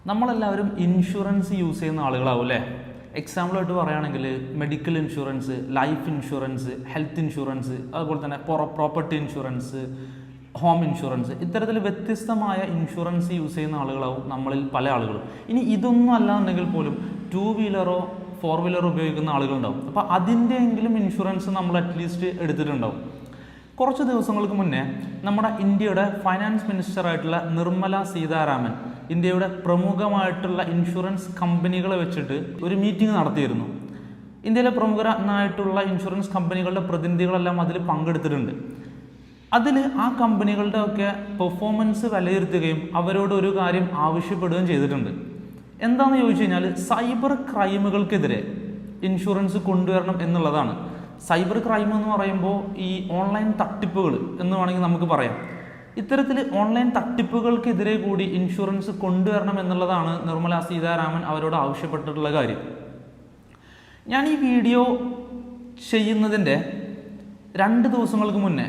നമ്മളെല്ലാവരും insurance use ചെയ്യുന്ന ആളുകളാവും അല്ലേ? എക്സാമ്പിളായിട്ട് പറയുകയാണെങ്കിൽ medical insurance, life insurance, health insurance, അതുപോലെ തന്നെ പ്രോപ്പർട്ടി ഇൻഷുറൻസ്, ഹോം ഇൻഷുറൻസ്, ഇത്തരത്തിൽ വ്യത്യസ്തമായ ഇൻഷുറൻസ് യൂസ് ചെയ്യുന്ന ആളുകളാവും നമ്മളിൽ പല ആളുകളും. ഇനി ഇതൊന്നും അല്ലാന്നുണ്ടെങ്കിൽ പോലും 2 വീലറോ 4 വീലറോ ഉപയോഗിക്കുന്ന ആളുകളുണ്ടാവും. അപ്പോൾ അതിൻ്റെയെങ്കിലും ഇൻഷുറൻസ് നമ്മൾ അറ്റ്ലീസ്റ്റ് എടുത്തിട്ടുണ്ടാവും. കുറച്ച് ദിവസങ്ങൾക്ക് മുന്നേ നമ്മുടെ ഇന്ത്യയുടെ ഫൈനാൻസ് മിനിസ്റ്ററായിട്ടുള്ള നിർമ്മല സീതാരാമൻ ഇന്ത്യയുടെ പ്രമുഖമായിട്ടുള്ള ഇൻഷുറൻസ് കമ്പനികളെ വെച്ചിട്ട് ഒരു മീറ്റിംഗ് നടത്തിയിരുന്നു. ഇന്ത്യയിലെ പ്രമുഖരായിട്ടുള്ള ഇൻഷുറൻസ് കമ്പനികളുടെ പ്രതിനിധികളെല്ലാം അതിൽ പങ്കെടുത്തിട്ടുണ്ട്. അതിൽ ആ കമ്പനികളുടെ ഒക്കെ പെർഫോമൻസ് വിലയിരുത്തുകയും അവരോട് ഒരു കാര്യം ആവശ്യപ്പെടുകയും ചെയ്തിട്ടുണ്ട്. എന്താണെന്ന് ചോദിച്ചു കഴിഞ്ഞാൽ സൈബർ ക്രൈമുകൾക്കെതിരെ ഇൻഷുറൻസ് കൊണ്ടുവരണം എന്നുള്ളതാണ്. സൈബർ ക്രൈം എന്ന് പറയുമ്പോൾ ഈ ഓൺലൈൻ തട്ടിപ്പുകൾ എന്ന് വേണമെങ്കിൽ നമുക്ക് പറയാം. ഇത്തരത്തിൽ ഓൺലൈൻ തട്ടിപ്പുകൾക്കെതിരെ കൂടി ഇൻഷുറൻസ് കൊണ്ടുവരണം എന്നുള്ളതാണ് നിർമ്മല സീതാരാമൻ അവരോട് ആവശ്യപ്പെട്ടിട്ടുള്ള കാര്യം. ഞാൻ ഈ വീഡിയോ ചെയ്യുന്നതിൻ്റെ 2 ദിവസങ്ങൾക്ക് മുന്നേ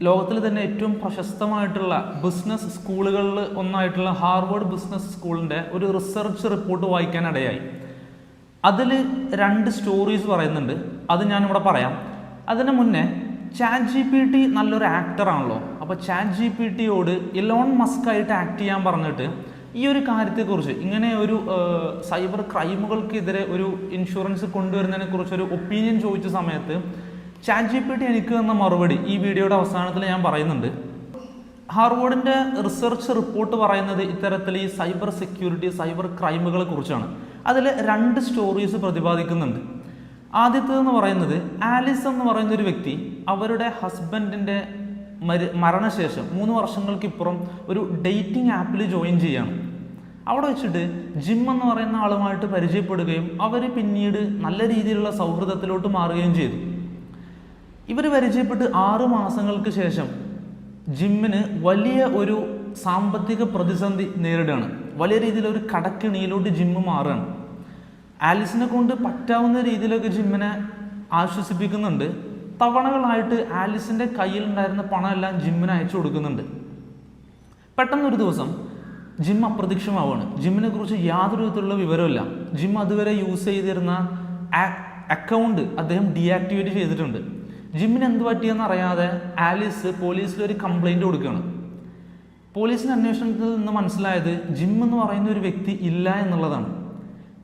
ലോകത്തിൽ തന്നെ ഏറ്റവും പ്രശസ്തമായിട്ടുള്ള ബിസിനസ് സ്കൂളുകളിൽ ഒന്നായിട്ടുള്ള ഹാർവേഡ് ബിസിനസ് സ്കൂളിൻ്റെ ഒരു റിസർച്ച് റിപ്പോർട്ട് വായിക്കാനിടയായി. അതിൽ 2 സ്റ്റോറീസ് പറയുന്നുണ്ട്. അത് ഞാനിവിടെ പറയാം. അതിന് മുന്നേ ChatGPT നല്ലൊരു ആക്ടറാണല്ലോ. അപ്പോൾ ChatGPTയോട് ഇലോൺ മസ്ക് ആയിട്ട് ആക്ട് ചെയ്യാൻ പറഞ്ഞിട്ട് ഈ ഒരു കാര്യത്തെക്കുറിച്ച്, ഇങ്ങനെ ഒരു സൈബർ ക്രൈമുകൾക്കെതിരെ ഒരു ഇൻഷുറൻസ് കൊണ്ടുവരുന്നതിനെ കുറിച്ചൊരു ഒപ്പീനിയൻ ചോദിച്ച സമയത്ത് ChatGPT എനിക്ക് തന്ന മറുപടി ഈ വീഡിയോയുടെ അവസാനത്തിൽ ഞാൻ പറയുന്നുണ്ട്. ഹാർവേഡിൻ്റെ റിസർച്ച് റിപ്പോർട്ട് പറയുന്നത് ഇത്തരത്തിൽ ഈ സൈബർ സെക്യൂരിറ്റി, സൈബർ ക്രൈമുകളെ കുറിച്ചാണ്. അതിൽ 2 സ്റ്റോറീസ് പ്രതിപാദിക്കുന്നുണ്ട്. ആദ്യത്തേതെന്ന് പറയുന്നത് ആലിസ് എന്ന് പറയുന്ന ഒരു വ്യക്തി അവരുടെ ഹസ്ബൻഡിൻ്റെ മരണശേഷം 3 വർഷങ്ങൾക്കിപ്പുറം ഒരു ഡേറ്റിംഗ് ആപ്പിൽ ജോയിൻ ചെയ്യാണ്. അവിടെ വെച്ചിട്ട് ജിം എന്ന് പറയുന്ന ആളുമായിട്ട് പരിചയപ്പെടുകയും അവർ പിന്നീട് നല്ല രീതിയിലുള്ള സൗഹൃദത്തിലോട്ട് മാറുകയും ചെയ്തു. ഇവർ പരിചയപ്പെട്ട് 6 മാസങ്ങൾക്ക് ശേഷം ജിമ്മിന് വലിയ ഒരു സാമ്പത്തിക പ്രതിസന്ധി നേരിടുകയാണ്. വലിയ രീതിയിലൊരു കടക്കിണിയിലോട്ട് ജിമ്മ് മാറുകയാണ്. ആലിസിനെ കൊണ്ട് പറ്റാവുന്ന രീതിയിലൊക്കെ ജിമ്മിനെ ആശ്വസിപ്പിക്കുന്നുണ്ട്. തവണകളായിട്ട് ആലിസിൻ്റെ കയ്യിലുണ്ടായിരുന്ന പണമെല്ലാം ജിമ്മിന് അയച്ചു കൊടുക്കുന്നുണ്ട്. പെട്ടെന്നൊരു ദിവസം ജിം അപ്രത്യക്ഷമാവുകയാണ്. ജിമ്മിനെ കുറിച്ച് യാതൊരു വിധത്തിലുള്ള വിവരമില്ല. ജിം അതുവരെ യൂസ് ചെയ്തിരുന്ന അക്കൗണ്ട് അദ്ദേഹം ഡീആക്ടിവേറ്റ് ചെയ്തിട്ടുണ്ട്. ജിമ്മിന് എന്ത് പറ്റിയെന്ന് അറിയാതെ ആലിസ് പോലീസിലൊരു കംപ്ലൈൻറ്റ് കൊടുക്കുകയാണ്. പോലീസിന് അന്വേഷണത്തിൽ നിന്ന് മനസ്സിലായത് ജിം എന്ന് പറയുന്ന ഒരു വ്യക്തി ഇല്ല എന്നുള്ളതാണ്.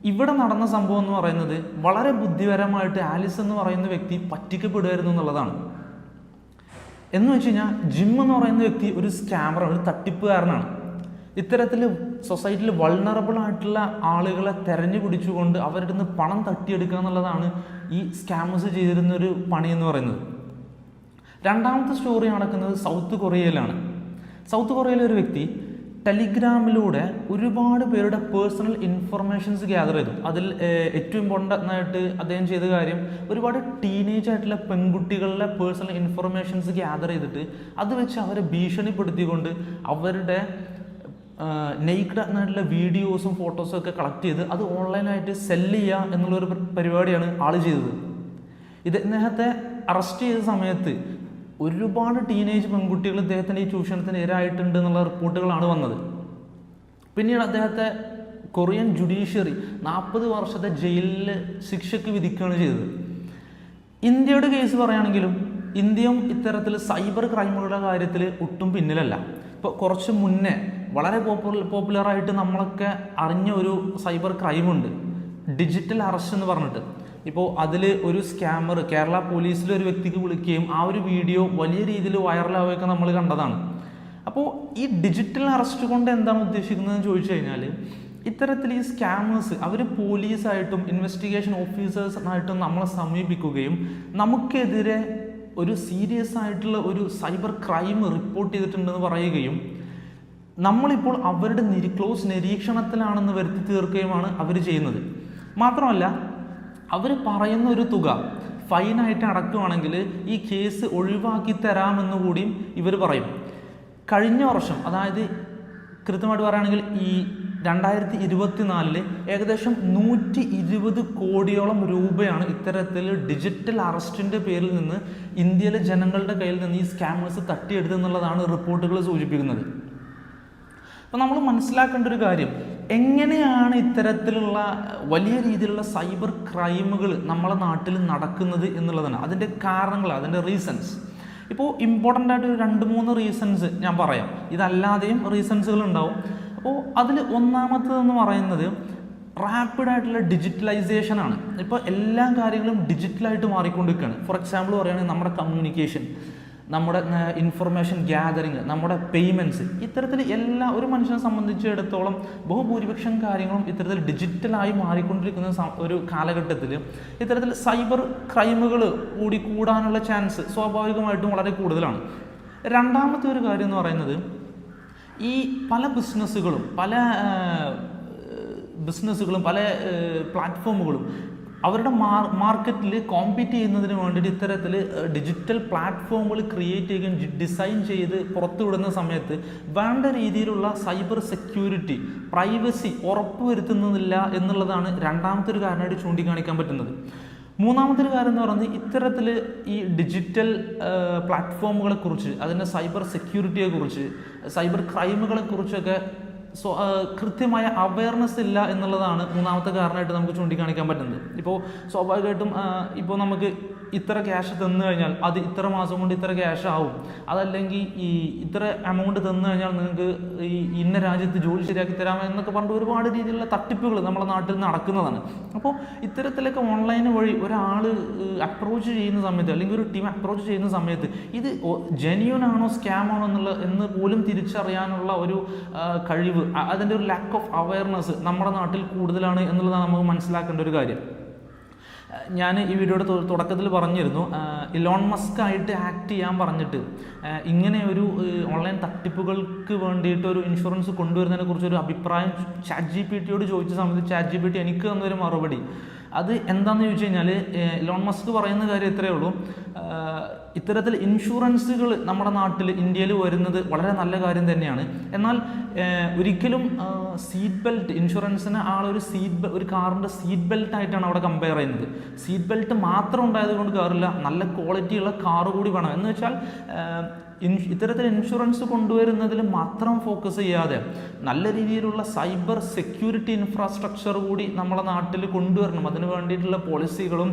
ഇവിടെ നടന്ന സംഭവം എന്ന് പറയുന്നത് വളരെ ബുദ്ധിപരമായിട്ട് ആലിസ് എന്ന് പറയുന്ന വ്യക്തി പറ്റിക്കപ്പെടുമായിരുന്നു എന്നുള്ളതാണ്. എന്ന് വെച്ച് കഴിഞ്ഞാൽ ജിം എന്ന് പറയുന്ന വ്യക്തി ഒരു സ്കാമർ, ഒരു തട്ടിപ്പുകാരനാണ്. ഇത്തരത്തിൽ സൊസൈറ്റിയിൽ വൾണറബിൾ ആയിട്ടുള്ള ആളുകളെ തെരഞ്ഞു പിടിച്ചുകൊണ്ട് അവരുടെ നിന്ന് പണം തട്ടിയെടുക്കുക എന്നുള്ളതാണ് ഈ സ്കാമേഴ്സ് ചെയ്തിരുന്നൊരു പണി എന്ന് പറയുന്നത്. 2ാമത്തെ സ്റ്റോറി നടക്കുന്നത് സൗത്ത് കൊറിയയിലാണ്. സൗത്ത് കൊറിയയിലെ ഒരു വ്യക്തി ടെലിഗ്രാമിലൂടെ ഒരുപാട് പേരുടെ പേഴ്സണൽ ഇൻഫർമേഷൻസ് ഗ്യാദർ ചെയ്തു. അതിൽ ഏറ്റവും ഇമ്പോർട്ടൻ്റ് ആയിട്ട് അദ്ദേഹം ചെയ്ത കാര്യം ഒരുപാട് ടീനേജ് ആയിട്ടുള്ള പെൺകുട്ടികളുടെ പേഴ്സണൽ ഇൻഫർമേഷൻസ് ഗ്യാദർ ചെയ്തിട്ട് അത് വെച്ച് അവരെ ഭീഷണിപ്പെടുത്തിക്കൊണ്ട് അവരുടെ നെയ്ക്ഡ് ആയിട്ടുള്ള വീഡിയോസും ഫോട്ടോസും ഒക്കെ കളക്ട് ചെയ്ത് അത് ഓൺലൈനായിട്ട് സെല്ല് ചെയ്യുക എന്നുള്ളൊരു പരിപാടിയാണ് ആൾ ചെയ്തത്. ഇദ്ദേഹത്തെ അറസ്റ്റ് ചെയ്ത സമയത്ത് ഒരുപാട് ടീനേജ് പെൺകുട്ടികൾ ഇദ്ദേഹത്തിൻ്റെ ഈ ചൂഷണത്തിന് ഇരയായിട്ടുണ്ട് എന്നുള്ള റിപ്പോർട്ടുകളാണ് വന്നത്. പിന്നീട് അദ്ദേഹത്തെ കൊറിയൻ ജുഡീഷ്യറി 40 വർഷത്തെ ജയിലിൽ ശിക്ഷയ്ക്ക് വിധിക്കുകയാണ് ചെയ്തത്. ഇന്ത്യയുടെ കേസ് പറയുകയാണെങ്കിലും ഇന്ത്യയും ഇത്തരത്തിൽ സൈബർ ക്രൈമുകളുടെ കാര്യത്തിൽ ഒട്ടും പിന്നിലല്ല. ഇപ്പോൾ കുറച്ച് മുന്നേ വളരെ പോപ്പുലറായിട്ട് നമ്മളൊക്കെ അറിഞ്ഞ ഒരു സൈബർ ക്രൈമുണ്ട്, ഡിജിറ്റൽ അറസ്റ്റ് എന്ന് പറഞ്ഞിട്ട്. ഇപ്പോൾ അതിൽ ഒരു സ്കാമർ കേരള പോലീസിൽ ഒരു വ്യക്തിക്ക് വിളിക്കുകയും ആ ഒരു വീഡിയോ വലിയ രീതിയിൽ വൈറലാവുകയൊക്കെ നമ്മൾ കണ്ടതാണ്. അപ്പോൾ ഈ ഡിജിറ്റൽ അറസ്റ്റ് കൊണ്ട് എന്താണ് ഉദ്ദേശിക്കുന്നതെന്ന് ചോദിച്ചു കഴിഞ്ഞാൽ ഇത്തരത്തിൽ ഈ സ്കാമേഴ്സ് അവർ പോലീസായിട്ടും ഇൻവെസ്റ്റിഗേഷൻ ഓഫീസേഴ്സായിട്ടും നമ്മളെ സമീപിക്കുകയും നമുക്കെതിരെ ഒരു സീരിയസ് ആയിട്ടുള്ള ഒരു സൈബർ ക്രൈം റിപ്പോർട്ട് ചെയ്തിട്ടുണ്ടെന്ന് പറയുകയും നമ്മളിപ്പോൾ അവരുടെ ക്ലോസ് നിരീക്ഷണത്തിലാണെന്ന് വരുത്തി തീർക്കുകയുമാണ് അവർ ചെയ്യുന്നത്. മാത്രമല്ല അവർ പറയുന്ന ഒരു തുക ഫൈനായിട്ട് അടക്കുകയാണെങ്കിൽ ഈ കേസ് ഒഴിവാക്കി തരാമെന്ന് കൂടിയും ഇവർ പറയും. കഴിഞ്ഞ വർഷം, അതായത് കൃത്യമായിട്ട് പറയുകയാണെങ്കിൽ ഈ 2024 ഏകദേശം 120 കോടിയോളം രൂപയാണ് ഇത്തരത്തിൽ ഡിജിറ്റൽ അറസ്റ്റിൻ്റെ പേരിൽ നിന്ന് ഇന്ത്യയിലെ ജനങ്ങളുടെ കയ്യിൽ നിന്ന് ഈ സ്കാമേഴ്സ് തട്ടിയെടുത്തെന്നുള്ളതാണ് റിപ്പോർട്ടുകൾ സൂചിപ്പിക്കുന്നത്. അപ്പോൾ നമ്മൾ മനസ്സിലാക്കേണ്ട ഒരു കാര്യം, എങ്ങനെയാണ് ഇത്തരത്തിലുള്ള വലിയ രീതിയിലുള്ള സൈബർ ക്രൈമുകൾ നമ്മളെ നാട്ടിൽ നടക്കുന്നത് എന്നുള്ളതാണ് അതിൻ്റെ കാരണങ്ങൾ, അതിൻ്റെ റീസൺസ്. ഇപ്പോൾ ഇമ്പോർട്ടൻ്റ് ആയിട്ട് 2-3 റീസൺസ് ഞാൻ പറയാം. ഇതല്ലാതെയും റീസൺസുകൾ ഉണ്ടാവും. അപ്പോൾ അതിൽ ഒന്നാമത്തേതെന്ന് പറയുന്നത് റാപ്പിഡായിട്ടുള്ള ഡിജിറ്റലൈസേഷനാണ്. ഇപ്പോൾ എല്ലാ കാര്യങ്ങളും ഡിജിറ്റലായിട്ട് മാറിക്കൊണ്ടിരിക്കുകയാണ്. ഫോർ എക്സാമ്പിൾ പറയുകയാണെങ്കിൽ നമ്മുടെ കമ്മ്യൂണിക്കേഷൻ, നമ്മുടെ ഇൻഫർമേഷൻ ഗ്യാതറിങ്, നമ്മുടെ പേയ്മെൻറ്റ്സ്, ഇത്തരത്തിൽ ഒരു മനുഷ്യനെ സംബന്ധിച്ചിടത്തോളം ബഹുഭൂരിപക്ഷം കാര്യങ്ങളും ഇത്തരത്തിൽ ഡിജിറ്റലായി മാറിക്കൊണ്ടിരിക്കുന്ന ഒരു കാലഘട്ടത്തിൽ ഇത്തരത്തിൽ സൈബർ ക്രൈമുകൾ കൂടാനുള്ള ചാൻസ് സ്വാഭാവികമായിട്ടും വളരെ കൂടുതലാണ്. രണ്ടാമത്തെ ഒരു കാര്യം എന്ന് പറയുന്നത് ഈ പല ബിസിനസ്സുകളും പല പ്ലാറ്റ്ഫോമുകളും അവരുടെ മാർക്കറ്റിൽ കോമ്പീറ്റ് ചെയ്യുന്നതിന് വേണ്ടിയിട്ട് ഇത്തരത്തിൽ ഡിജിറ്റൽ പ്ലാറ്റ്ഫോമുകൾ ക്രിയേറ്റ് ചെയ്യുകയും ഡിസൈൻ ചെയ്ത് പുറത്തുവിടുന്ന സമയത്ത് വേണ്ട രീതിയിലുള്ള സൈബർ സെക്യൂരിറ്റി, പ്രൈവസി ഉറപ്പുവരുത്തുന്നില്ല എന്നുള്ളതാണ് രണ്ടാമത്തെ ഒരു കാരണമായിട്ട് ചൂണ്ടിക്കാണിക്കാൻ പറ്റുന്നത്. മൂന്നാമത്തെ ഒരു കാര്യം എന്ന് പറയുന്നത് ഇത്തരത്തിൽ ഈ ഡിജിറ്റൽ പ്ലാറ്റ്ഫോമുകളെക്കുറിച്ച്, അതിൻ്റെ സൈബർ സെക്യൂരിറ്റിയെക്കുറിച്ച്, സൈബർ ക്രൈമുകളെക്കുറിച്ചൊക്കെ കൃത്യമായ അവയർനെസ് ഇല്ല എന്നുള്ളതാണ് മൂന്നാമത്തെ കാരണമായിട്ട് നമുക്ക് ചൂണ്ടിക്കാണിക്കാൻ പറ്റുന്നത്. ഇപ്പോൾ സ്വാഭാവികമായിട്ടും ഇപ്പോൾ നമുക്ക് ഇത്ര ക്യാഷ് തന്നു കഴിഞ്ഞാൽ അത് ഇത്ര മാസം കൊണ്ട് ഇത്ര ക്യാഷ് ആവും, അതല്ലെങ്കിൽ ഈ ഇത്ര എമൗണ്ട് തന്നു കഴിഞ്ഞാൽ നിങ്ങൾക്ക് ഈ ഇന്ന രാജ്യത്ത് ജോലി ശരിയാക്കി തരാം എന്നൊക്കെ പറഞ്ഞിട്ട് ഒരുപാട് രീതിയിലുള്ള തട്ടിപ്പുകൾ നമ്മുടെ നാട്ടിൽ നടക്കുന്നതാണ്. അപ്പോൾ ഇത്തരത്തിലൊക്കെ ഓൺലൈൻ വഴി ഒരാൾ അപ്രോച്ച് ചെയ്യുന്ന സമയത്ത്, അല്ലെങ്കിൽ ഒരു ടീം അപ്രോച്ച് ചെയ്യുന്ന സമയത്ത് ഇത് ജെന്യൂൻ ആണോ സ്കാം ആണോ എന്ന് പോലും തിരിച്ചറിയാനുള്ള ഒരു കഴിവ്, അതിൻ്റെ ഒരു ലാക്ക് ഓഫ് അവയർനെസ് നമ്മുടെ നാട്ടിൽ കൂടുതലാണ് എന്നുള്ളതാണ് നമുക്ക് മനസ്സിലാക്കേണ്ട ഒരു കാര്യം. ഞാൻ ഈ വീഡിയോയുടെ തുടക്കത്തിൽ പറഞ്ഞിരുന്നു, ഇലോൺ മസ്ക് ആയിട്ട് ആക്ട് ചെയ്യാൻ പറഞ്ഞിട്ട് ഇങ്ങനെ ഒരു ഓൺലൈൻ തട്ടിപ്പുകൾക്ക് വേണ്ടിയിട്ട് ഒരു ഇൻഷുറൻസ് കൊണ്ടുവരുന്നതിനെ കുറിച്ചൊരു അഭിപ്രായം ChatGPT-യോട് ചോദിച്ച സമയത്ത് ChatGPT എനിക്ക് തന്നൊരു മറുപടി അത് എന്താണെന്ന് ചോദിച്ചു കഴിഞ്ഞാൽ, ഇലോൺ മസ്ക് പറയുന്ന കാര്യം ഇത്രയേ ഉള്ളൂ, ഇത്തരത്തിൽ ഇൻഷുറൻസുകൾ നമ്മുടെ നാട്ടിൽ ഇന്ത്യയിൽ വരുന്നത് വളരെ നല്ല കാര്യം തന്നെയാണ്. എന്നാൽ ഒരിക്കലും സീറ്റ് ബെൽറ്റ് ഇൻഷുറൻസിന് ഒരു കാറിൻ്റെ സീറ്റ് ബെൽറ്റ് ആയിട്ടാണ് അവിടെ കമ്പയർ ചെയ്യുന്നത്. സീറ്റ് ബെൽറ്റ് മാത്രം ഉണ്ടായത് കൊണ്ട് കാറില്ല, നല്ല ക്വാളിറ്റിയുള്ള കാറ് കൂടി വേണം. എന്ന് വെച്ചാൽ ഇത്തരത്തിൽ ഇൻഷുറൻസ് കൊണ്ടുവരുന്നതിൽ മാത്രം ഫോക്കസ് ചെയ്യാതെ നല്ല രീതിയിലുള്ള സൈബർ സെക്യൂരിറ്റി ഇൻഫ്രാസ്ട്രക്ചർ കൂടി നമ്മുടെ നാട്ടിൽ കൊണ്ടുവരണം. അതിന് വേണ്ടിയിട്ടുള്ള പോളിസികളും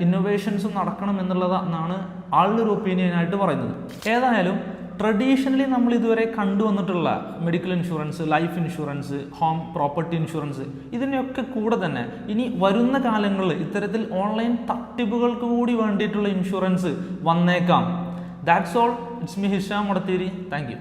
ഇന്നോവേഷൻസും നടക്കണം എന്നുള്ളതാണ് ആളുടെ ഒരു ഒപ്പീനിയനായിട്ട് പറയുന്നത്. ഏതായാലും ട്രഡീഷണലി നമ്മൾ ഇതുവരെ കണ്ടുവന്നിട്ടുള്ള medical insurance, life insurance, home property insurance, ഇതിനെയൊക്കെ കൂടെ തന്നെ ഇനി വരുന്ന കാലങ്ങളിൽ ഇത്തരത്തിൽ ഓൺലൈൻ തട്ടിപ്പുകൾക്ക് കൂടി വേണ്ടിയിട്ടുള്ള ഇൻഷുറൻസ് വന്നേക്കാം. That's all. It's me, Hisham Modathiri. Thank you.